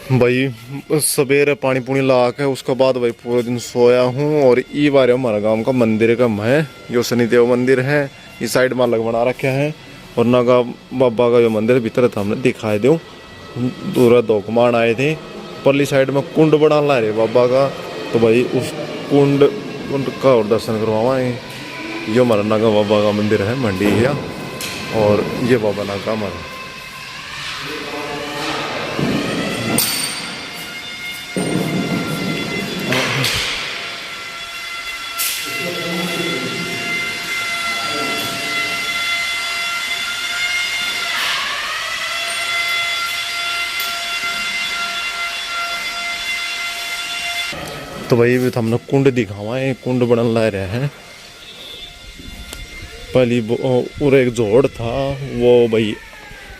भाई सवेरे पानी पुनी ला के उसके बाद भाई पूरे दिन सोया हूँ। और ई बार हमारा गांव का मंदिर का है, जो शनिदेव मंदिर है, इस साइड में अलग बना रखे हैं। और नागा बाबा का जो मंदिर भीतर था हमने दिखाई दो, दूर दो कुमान आए थे। परली साइड में कुंड बना ला रहे बाबा का, तो भाई उस कुंड कुंड का और दर्शन करवाए। ये हमारा नागा बाबा का मंदिर है मंडी है, और ये बाबा नागा हमारा। तो भाई भी हमने कुंड दिखावा, कुंड बनन ला रहे हैं। पहली उरे एक जोड़ था वो भाई,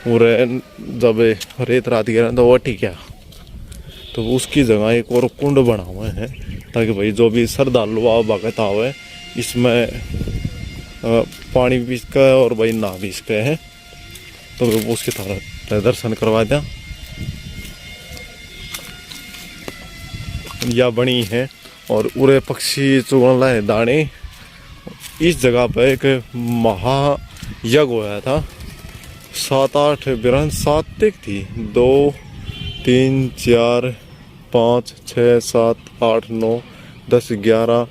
उरे जब रेत रात गिरा तो वो ठीक है, तो उसकी जगह एक और कुंड बना हुआ है, ताकि भाई जो भी श्रद्धालु भगत आवे इसमें पानी भी इसका है और भाई ना भी इसका है, तो उसकी तरह दर्शन करवा दें। या बनी है और उरे पक्षी चुगण लाए दाने। इस जगह पर एक महायज्ञ होया था, 7-8 बिरहन 7 तक थी, 2 3 4 5 6 7 8 9 10 11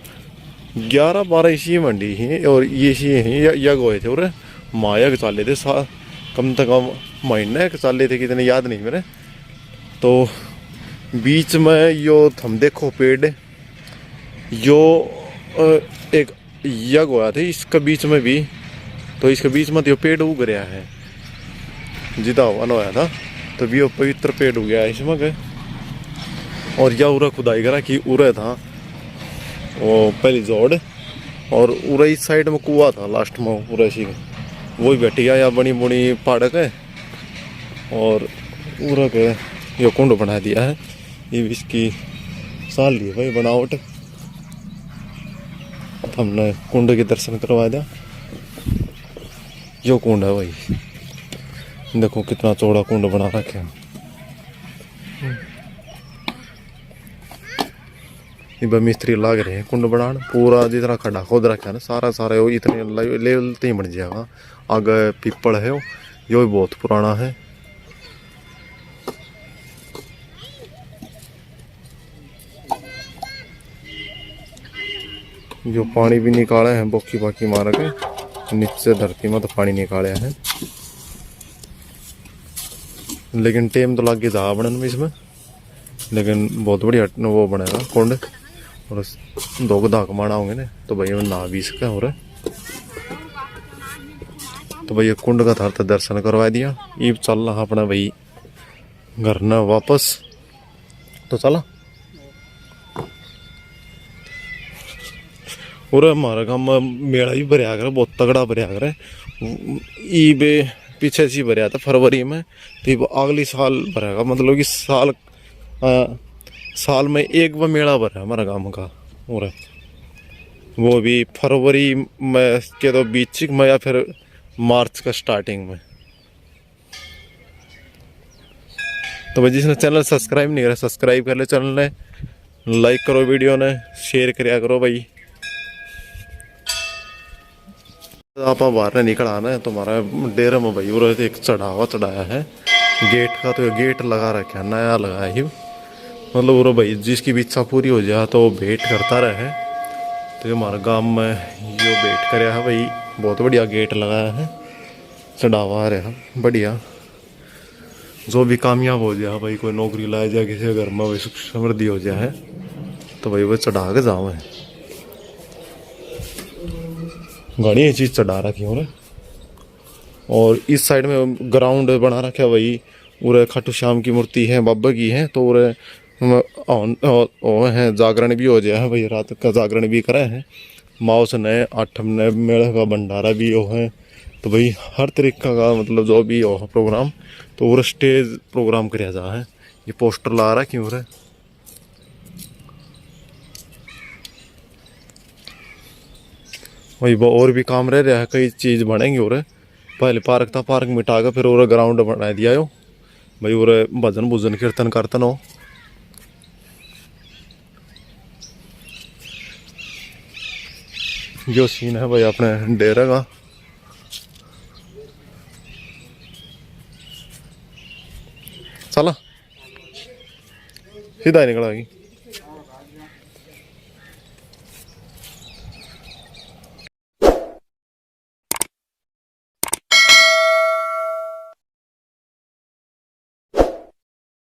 12 इसी मंडी ही, और ये इसी यज्ञ हुए थे। और महायज्ञ चाले थे, कम से कम महीने के चाले थे, कितने याद नहीं मेरे। तो बीच में यो हम देखो पेड़, यो एक यज्ञ हुआ था इसका बीच में भी, तो इसके बीच में तो पेड़ उग गया है, जिदा वन होया था, तो भी वो पवित्र पेड़ उग गया इसमें के। और यह उरा खुदाई करा कि उरे था वो पहली जोड़, और उरे इस साइड में कुआ था लास्ट में, उरे सी वही बैठी गया या बनी बुनी पाड़क है, और उरा के यो कुंड बना दिया है। ये इसकी साल ली भाई बनावट, हमने कुंड के दर्शन करवा दिया। यो कुंड है भाई, देखो कितना चौड़ा कुंड बना रखे हैं। ये मिस्त्री लाग रहे हैं कुंड बनाने, पूरा जितना खड्डा खोद रखा है ना, सारा वो इतने लेवल तक बन जाएगा। आगे पीपल है, यो भी बहुत पुराना है। जो पानी भी निकाले हैं बोकी बाकी मार के नीचे धरती में, तो पानी निकाले हैं, लेकिन टेम तो लग गया जा बनने में इसमें, लेकिन बहुत बढ़िया वो बनेगा कुंड। और 2 धाक माना होंगे ना, तो भाई ना भी इसका हो रहा है। तो भाई कुंड का था दर्शन करवा दिया। ये चल रहा अपना भाई घर न वापस, तो चला। और हमारा गाँव में मेला भी भरया करे, बहुत तगड़ा भरया करे। बे पीछे से भरया था फरवरी में, तो अगली साल भरेगा, मतलब कि साल में एक बार मेला भरा हमारा गाँव का। और वो भी फरवरी में के तो बीच में, या फिर मार्च का स्टार्टिंग में। तो भाई जिसने चैनल सब्सक्राइब नहीं करा, सब्सक्राइब कर ले चैनल ने, लाइक करो वीडियो ने, शेयर करिया करो भाई। आप बाहर निकल आना है, तुम्हारा डेरे में भाई और एक चढ़ाया है गेट का, तो गेट लगा रखा है, नया लगा है, मतलब वो भाई जिसकी भी इच्छा पूरी हो जाए तो वो भेंट करता रहे। तो ये हमारे गांव में यो भेंट कराया है भाई, बहुत बढ़िया गेट लगाया है, चढ़ावा रहा बढ़िया। जो भी कामयाब हो जाए भाई, कोई नौकरी लाया जाए किसी घर में, भाई सुख समृद्धि हो जाए, तो भाई वो चढ़ा के जाओ है। घनी चीज चढ़ा रखी हो। और इस साइड में ग्राउंड बना रखा है भाई, उरे खाटू श्याम की मूर्ति है, बाबा की है, तो उरे है जागरण भी हो जाए है भाई, रात का जागरण भी करे हैं। माउस ने 8 मेले का भंडारा भी हो है, तो भाई हर तरीका का मतलब जो भी हो प्रोग्राम, तो उरे स्टेज प्रोग्राम कराया जा है। ये पोस्टर ला रहा क्यों रे, वही और भी काम रह रहा है, कई चीज़ बनेंगी। और पहले पार्क था, पार्क मिटा कर फिर और ग्राउंड बना दिया हो, भाई उरे भजन भुजन कीर्तन करतन हो। जो सीन है भाई अपने डेरे का। चला सीधा ही निकल आएगी।